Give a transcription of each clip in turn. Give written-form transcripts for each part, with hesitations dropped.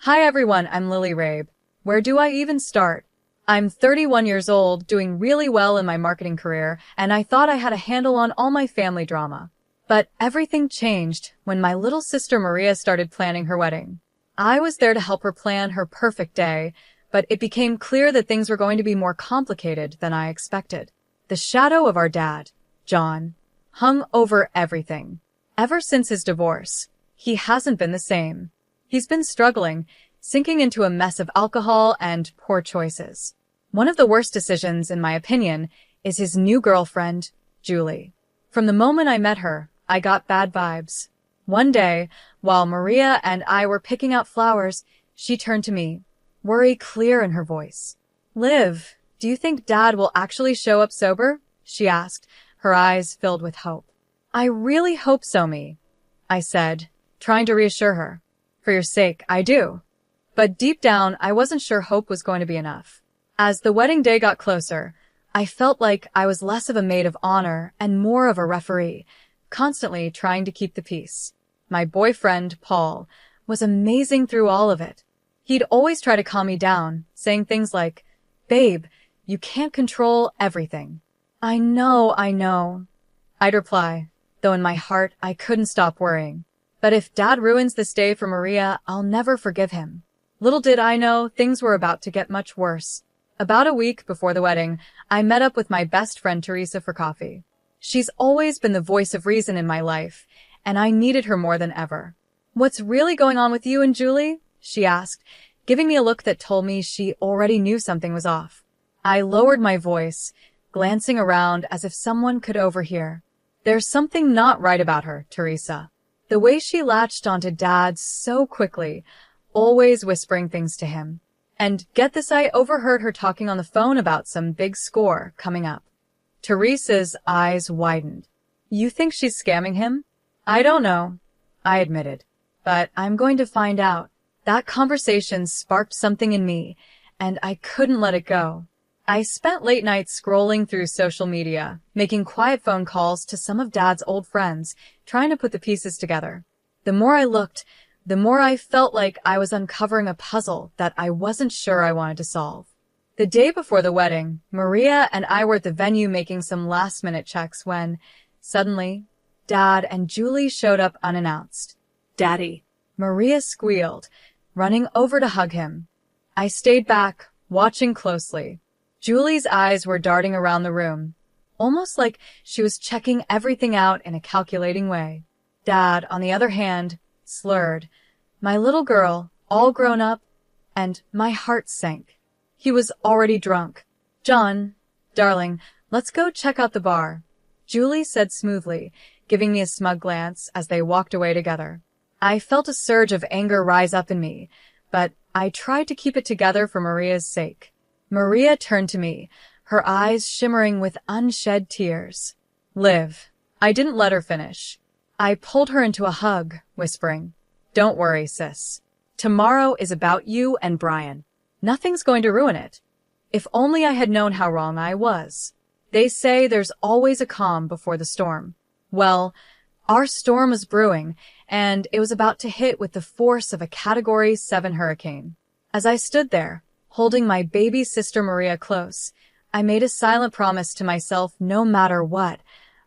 Hi everyone, I'm Lily Rabe. Where do I even start? I'm 31 years old, doing really well in my marketing career, and I thought I had a handle on all my family drama. But everything changed when my little sister Maria started planning her wedding. I was there to help her plan her perfect day, but it became clear that things were going to be more complicated than I expected. The shadow of our dad, John, hung over everything. Ever since his divorce, he hasn't been the same. He's been struggling, sinking into a mess of alcohol and poor choices. One of the worst decisions, in my opinion, is his new girlfriend, Julie. From the moment I met her, I got bad vibes. One day, while Maria and I were picking out flowers, she turned to me, worry clear in her voice. "Liv, do you think Dad will actually show up sober?" she asked, her eyes filled with hope. "I really hope so, me," I said, trying to reassure her. "For your sake, I do." But deep down, I wasn't sure hope was going to be enough. As the wedding day got closer, I felt like I was less of a maid of honor and more of a referee, constantly trying to keep the peace. My boyfriend, Paul, was amazing through all of it. He'd always try to calm me down, saying things like, "Babe, you can't control everything." I know. I'd reply, though in my heart I couldn't stop worrying. But if Dad ruins this day for Maria, I'll never forgive him. Little did I know, things were about to get much worse. About a week before the wedding, I met up with my best friend Teresa for coffee. She's always been the voice of reason in my life, and I needed her more than ever. "What's really going on with you and Julie?" she asked, giving me a look that told me she already knew something was off. I lowered my voice, glancing around as if someone could overhear. "There's something not right about her, Teresa." The way she latched onto Dad so quickly, always whispering things to him. And get this, I overheard her talking on the phone about some big score coming up. Teresa's eyes widened. "You think she's scamming him?" "I don't know," I admitted. "But I'm going to find out." That conversation sparked something in me, and I couldn't let it go. I spent late nights scrolling through social media, making quiet phone calls to some of Dad's old friends, trying to put the pieces together. The more I looked, the more I felt like I was uncovering a puzzle that I wasn't sure I wanted to solve. The day before the wedding, Maria and I were at the venue making some last-minute checks when, suddenly, Dad and Julie showed up unannounced. "Daddy," Maria squealed, running over to hug him. I stayed back, watching closely. Julie's eyes were darting around the room, almost like she was checking everything out in a calculating way. Dad, on the other hand, slurred, "My little girl, all grown up," and my heart sank. He was already drunk. "John, darling, let's go check out the bar," Julie said smoothly, giving me a smug glance as they walked away together. I felt a surge of anger rise up in me, but I tried to keep it together for Maria's sake. Maria turned to me, her eyes shimmering with unshed tears. "Liv." I didn't let her finish. I pulled her into a hug, whispering, "Don't worry, sis. Tomorrow is about you and Brian. Nothing's going to ruin it." If only I had known how wrong I was. They say there's always a calm before the storm. Well, our storm was brewing, and it was about to hit with the force of a Category 7 hurricane. As I stood there, holding my baby sister Maria close, I made a silent promise to myself no matter what,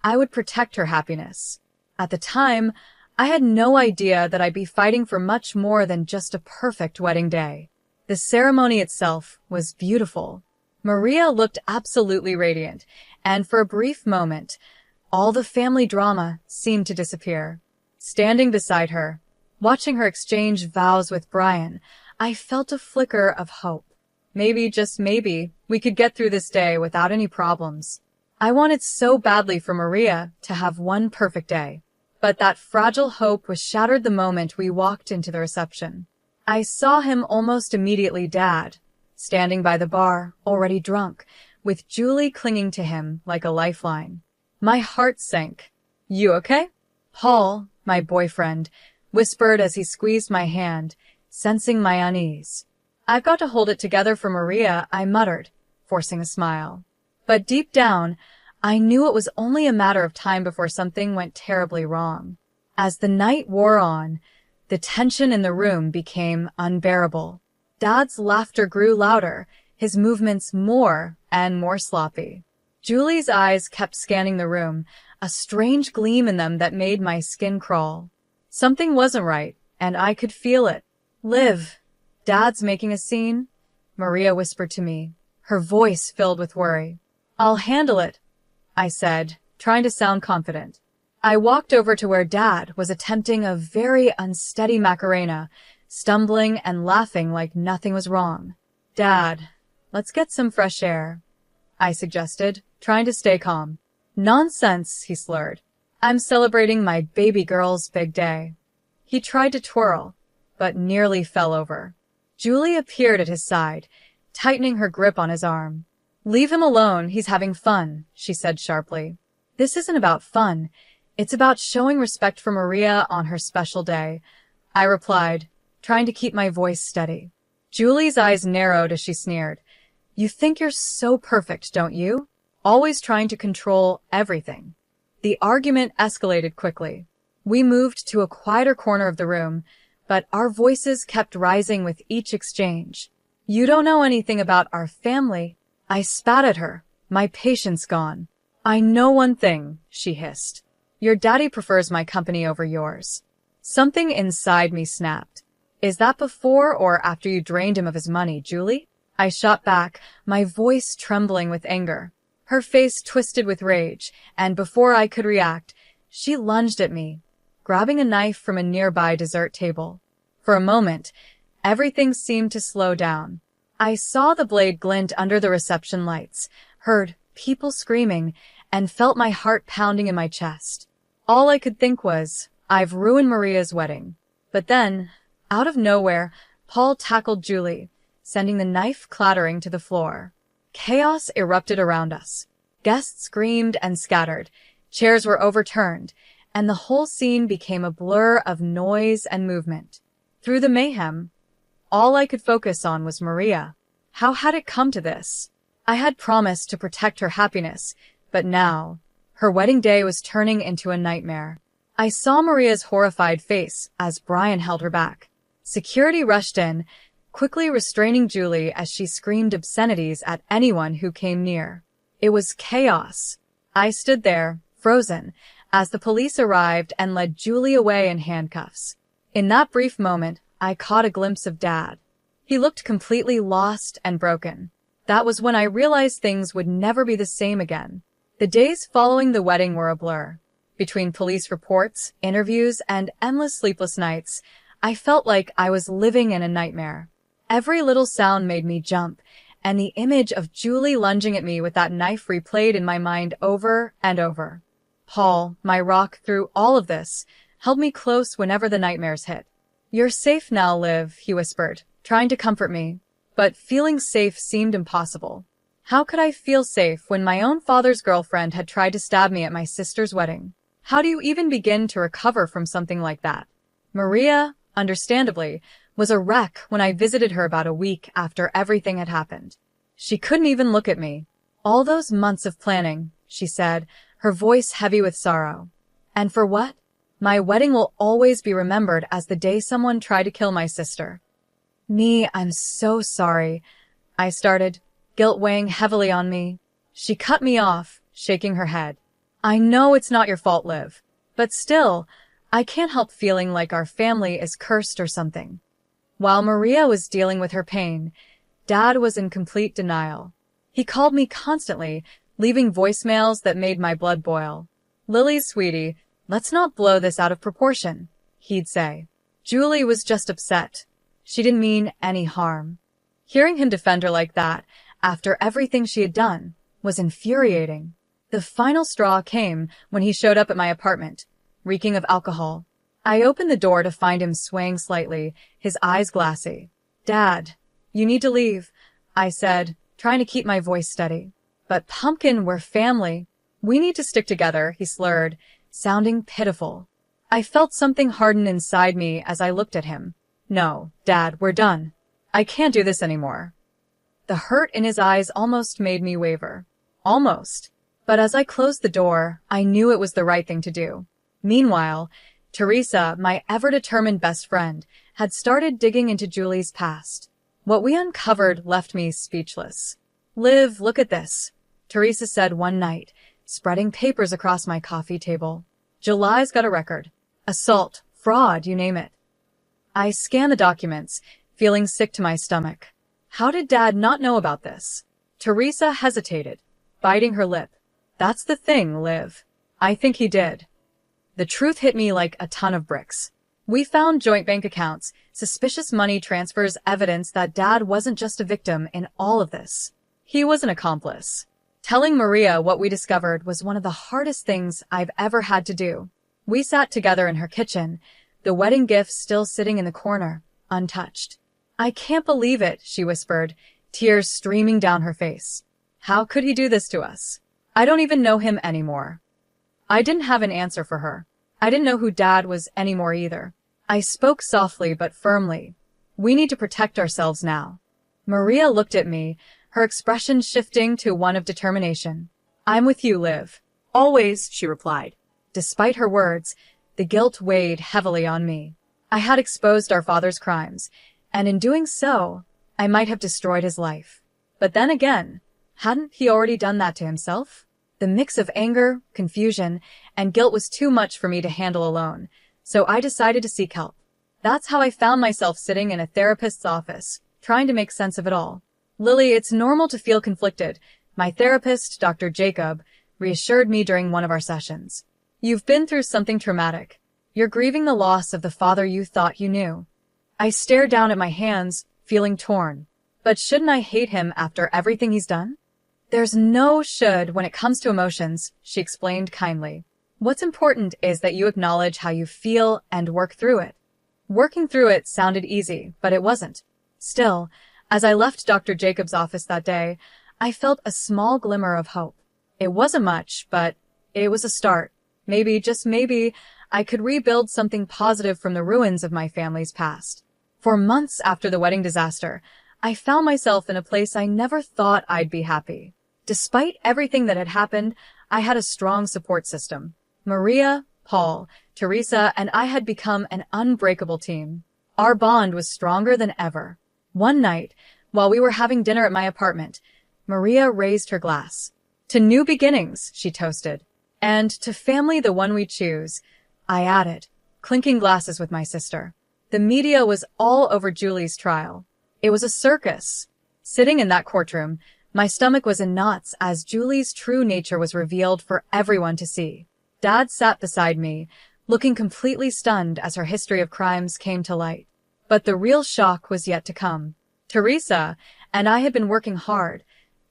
I would protect her happiness. At the time, I had no idea that I'd be fighting for much more than just a perfect wedding day. The ceremony itself was beautiful. Maria looked absolutely radiant, and for a brief moment, all the family drama seemed to disappear. Standing beside her, watching her exchange vows with Brian, I felt a flicker of hope. Maybe, just maybe, we could get through this day without any problems. I wanted so badly for Maria to have one perfect day. But that fragile hope was shattered the moment we walked into the reception. I saw him almost immediately, Dad, standing by the bar, already drunk, with Julie clinging to him like a lifeline. My heart sank. "You okay?" Paul, my boyfriend, whispered as he squeezed my hand, sensing my unease. "I've got to hold it together for Maria," I muttered, forcing a smile. But deep down, I knew it was only a matter of time before something went terribly wrong. As the night wore on, The tension in the room became unbearable. Dad's laughter grew louder, his movements more and more sloppy. Julie's eyes kept scanning the room, a strange gleam in them that made my skin crawl. Something wasn't right, and I could feel it. "Liv, Dad's making a scene," Maria whispered to me, her voice filled with worry. "I'll handle it," I said, trying to sound confident. I walked over to where Dad was attempting a very unsteady Macarena, stumbling and laughing like nothing was wrong. "Dad, let's get some fresh air," I suggested, trying to stay calm. "Nonsense," he slurred. "I'm celebrating my baby girl's big day." He tried to twirl, but nearly fell over. Julie appeared at his side, tightening her grip on his arm. "Leave him alone, he's having fun," she said sharply. "This isn't about fun. It's about showing respect for Maria on her special day," I replied, trying to keep my voice steady. Julie's eyes narrowed as she sneered. "You think you're so perfect, don't you? Always trying to control everything." The argument escalated quickly. We moved to a quieter corner of the room, but our voices kept rising with each exchange. "You don't know anything about our family." I spat at her, my patience gone. "I know one thing," she hissed. "Your daddy prefers my company over yours." Something inside me snapped. "Is that before or after you drained him of his money, Julie?" I shot back, my voice trembling with anger. Her face twisted with rage, and before I could react, she lunged at me, grabbing a knife from a nearby dessert table. For a moment, everything seemed to slow down. I saw the blade glint under the reception lights, heard people screaming, and felt my heart pounding in my chest. All I could think was, I've ruined Maria's wedding. But then, out of nowhere, Paul tackled Julie, sending the knife clattering to the floor. Chaos erupted around us. Guests screamed and scattered, chairs were overturned, and the whole scene became a blur of noise and movement. Through the mayhem, all I could focus on was Maria. How had it come to this? I had promised to protect her happiness, but now, her wedding day was turning into a nightmare. I saw Maria's horrified face as Brian held her back. Security rushed in, quickly restraining Julie as she screamed obscenities at anyone who came near. It was chaos. I stood there, frozen, as the police arrived and led Julie away in handcuffs. In that brief moment, I caught a glimpse of Dad. He looked completely lost and broken. That was when I realized things would never be the same again. The days following the wedding were a blur. Between police reports, interviews, and endless sleepless nights, I felt like I was living in a nightmare. Every little sound made me jump, and the image of Julie lunging at me with that knife replayed in my mind over and over. Paul, my rock through all of this, held me close whenever the nightmares hit. "You're safe now, Liv," he whispered, trying to comfort me. But feeling safe seemed impossible. How could I feel safe when my own father's girlfriend had tried to stab me at my sister's wedding? How do you even begin to recover from something like that? Maria, understandably, was a wreck when I visited her about a week after everything had happened. She couldn't even look at me. "All those months of planning," she said, her voice heavy with sorrow. "And for what? My wedding will always be remembered as the day someone tried to kill my sister." I'm so sorry," I started, guilt weighing heavily on me. She cut me off, shaking her head. "I know it's not your fault, Liv. But still, I can't help feeling like our family is cursed or something." While Maria was dealing with her pain, Dad was in complete denial. He called me constantly, leaving voicemails that made my blood boil. "Lily, sweetie, let's not blow this out of proportion," he'd say. Julie was just upset. She didn't mean any harm. Hearing him defend her like that, after everything she had done, was infuriating. The final straw came when he showed up at my apartment, reeking of alcohol. I opened the door to find him swaying slightly, his eyes glassy. "Dad, you need to leave," I said, trying to keep my voice steady. "But Pumpkin, we're family. We need to stick together," he slurred, sounding pitiful. I felt something harden inside me as I looked at him. "No, Dad, we're done. I can't do this anymore." The hurt in his eyes almost made me waver. Almost. But as I closed the door, I knew it was the right thing to do. Meanwhile, Teresa, my ever-determined best friend, had started digging into Julie's past. What we uncovered left me speechless. "Liv, look at this," Teresa said one night, spreading papers across my coffee table. "July's got a record. Assault, fraud, you name it." I scanned the documents, feeling sick to my stomach. How did Dad not know about this? Teresa hesitated, biting her lip. "That's the thing, Liv. I think he did." The truth hit me like a ton of bricks. We found joint bank accounts, suspicious money transfers, evidence that Dad wasn't just a victim in all of this. He was an accomplice. Telling Maria what we discovered was one of the hardest things I've ever had to do. We sat together in her kitchen, the wedding gifts still sitting in the corner, untouched. "I can't believe it," she whispered, tears streaming down her face. "How could he do this to us? I don't even know him anymore." I didn't have an answer for her. I didn't know who Dad was anymore either. I spoke softly but firmly. "We need to protect ourselves now." Maria looked at me, her expression shifting to one of determination. "I'm with you, Liv." "Always," she replied. Despite her words, the guilt weighed heavily on me. I had exposed our father's crimes, and in doing so, I might have destroyed his life. But then again, hadn't he already done that to himself? The mix of anger, confusion, and guilt was too much for me to handle alone, so I decided to seek help. That's how I found myself sitting in a therapist's office, trying to make sense of it all. "Lily, it's normal to feel conflicted," my therapist, Dr. Jacob, reassured me during one of our sessions. "You've been through something traumatic. You're grieving the loss of the father you thought you knew." I stared down at my hands, feeling torn. But shouldn't I hate him after everything he's done? "There's no should when it comes to emotions," she explained kindly. "What's important is that you acknowledge how you feel and work through it." Working through it sounded easy, but it wasn't. Still, as I left Dr. Jacob's office that day, I felt a small glimmer of hope. It wasn't much, but it was a start. Maybe, just maybe, I could rebuild something positive from the ruins of my family's past. For months after the wedding disaster, I found myself in a place I never thought I'd be happy. Despite everything that had happened, I had a strong support system. Maria, Paul, Teresa, and I had become an unbreakable team. Our bond was stronger than ever. One night, while we were having dinner at my apartment, Maria raised her glass. "To new beginnings," she toasted. "And to family, the one we choose," I added, clinking glasses with my sister. The media was all over Julie's trial. It was a circus. Sitting in that courtroom, my stomach was in knots as Julie's true nature was revealed for everyone to see. Dad sat beside me, looking completely stunned as her history of crimes came to light. But the real shock was yet to come. Teresa and I had been working hard,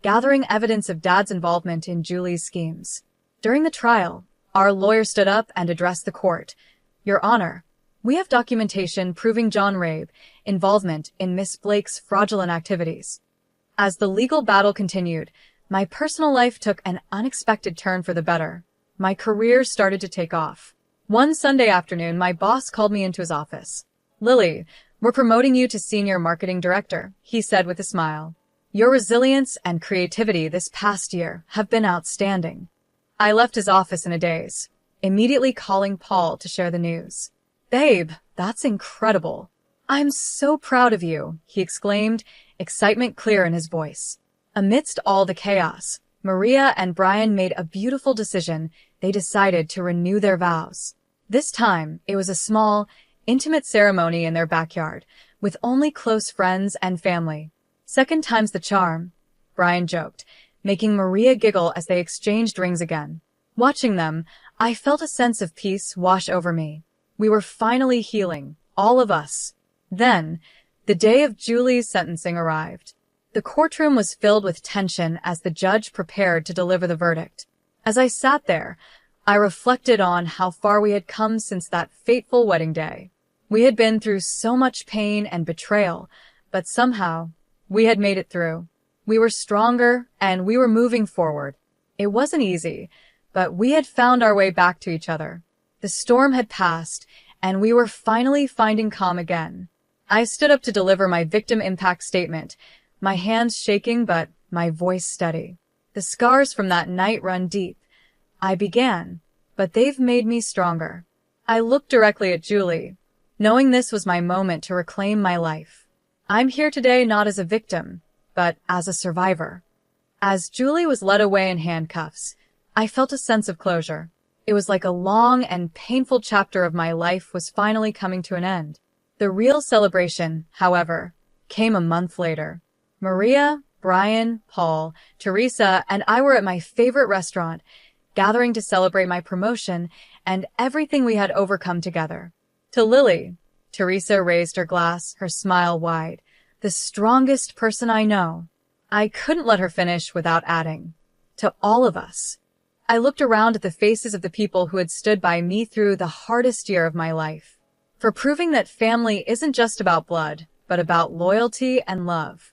gathering evidence of Dad's involvement in Julie's schemes. During the trial, our lawyer stood up and addressed the court. "Your Honor, we have documentation proving John Rabe involvement in Miss Blake's fraudulent activities." As the legal battle continued, my personal life took an unexpected turn for the better. My career started to take off. One Sunday afternoon, my boss called me into his office. "Lily, we're promoting you to Senior Marketing Director," he said with a smile. "Your resilience and creativity this past year have been outstanding." I left his office in a daze, immediately calling Paul to share the news. "Babe, that's incredible. I'm so proud of you," he exclaimed, excitement clear in his voice. Amidst all the chaos, Maria and Brian made a beautiful decision. They decided to renew their vows. This time, it was a small, intimate ceremony in their backyard, with only close friends and family. "Second time's the charm," Brian joked, making Maria giggle as they exchanged rings again. Watching them, I felt a sense of peace wash over me. We were finally healing, all of us. Then, the day of Julie's sentencing arrived. The courtroom was filled with tension as the judge prepared to deliver the verdict. As I sat there, I reflected on how far we had come since that fateful wedding day. We had been through so much pain and betrayal, but somehow, we had made it through. We were stronger, and we were moving forward. It wasn't easy, but we had found our way back to each other. The storm had passed, and we were finally finding calm again. I stood up to deliver my victim impact statement, my hands shaking but my voice steady. "The scars from that night run deep," I began, "but they've made me stronger. I looked directly at Julie, knowing this was my moment to reclaim my life. I'm here today not as a victim, but as a survivor. As Julie was led away in handcuffs, I felt a sense of closure. It was like a long and painful chapter of my life was finally coming to an end. The real celebration, however, came a month later. Maria, Brian, Paul, Teresa, and I were at my favorite restaurant, gathering to celebrate my promotion and everything we had overcome together. To Lily, Teresa raised her glass, her smile wide. The strongest person I know. I couldn't let her finish without adding, to all of us. I looked around at the faces of the people who had stood by me through the hardest year of my life, for proving that family isn't just about blood, but about loyalty and love.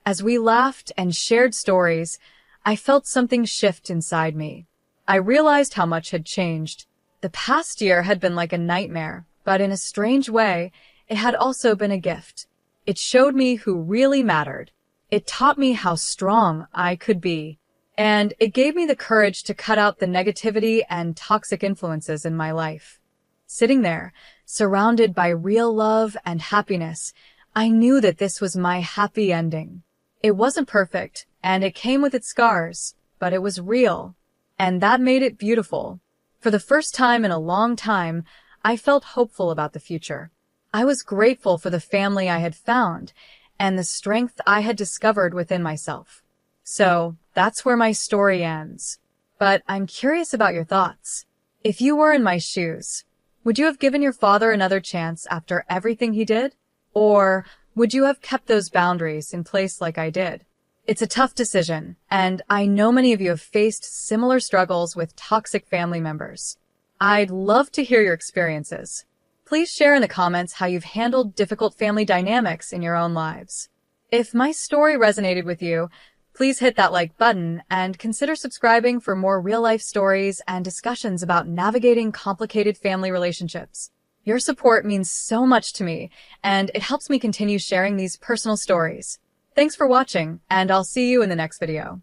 As we laughed and shared stories, I felt something shift inside me. I realized how much had changed. The past year had been like a nightmare, but in a strange way, it had also been a gift. It showed me who really mattered. It taught me how strong I could be. And it gave me the courage to cut out the negativity and toxic influences in my life. Sitting there, surrounded by real love and happiness, I knew that this was my happy ending. It wasn't perfect, and it came with its scars, but it was real. And that made it beautiful. For the first time in a long time, I felt hopeful about the future. I was grateful for the family I had found and the strength I had discovered within myself. So, that's where my story ends. But I'm curious about your thoughts. If you were in my shoes, would you have given your father another chance after everything he did? Or would you have kept those boundaries in place like I did? It's a tough decision, and I know many of you have faced similar struggles with toxic family members. I'd love to hear your experiences. Please share in the comments how you've handled difficult family dynamics in your own lives. If my story resonated with you, please hit that like button and consider subscribing for more real-life stories and discussions about navigating complicated family relationships. Your support means so much to me, and it helps me continue sharing these personal stories. Thanks for watching, and I'll see you in the next video.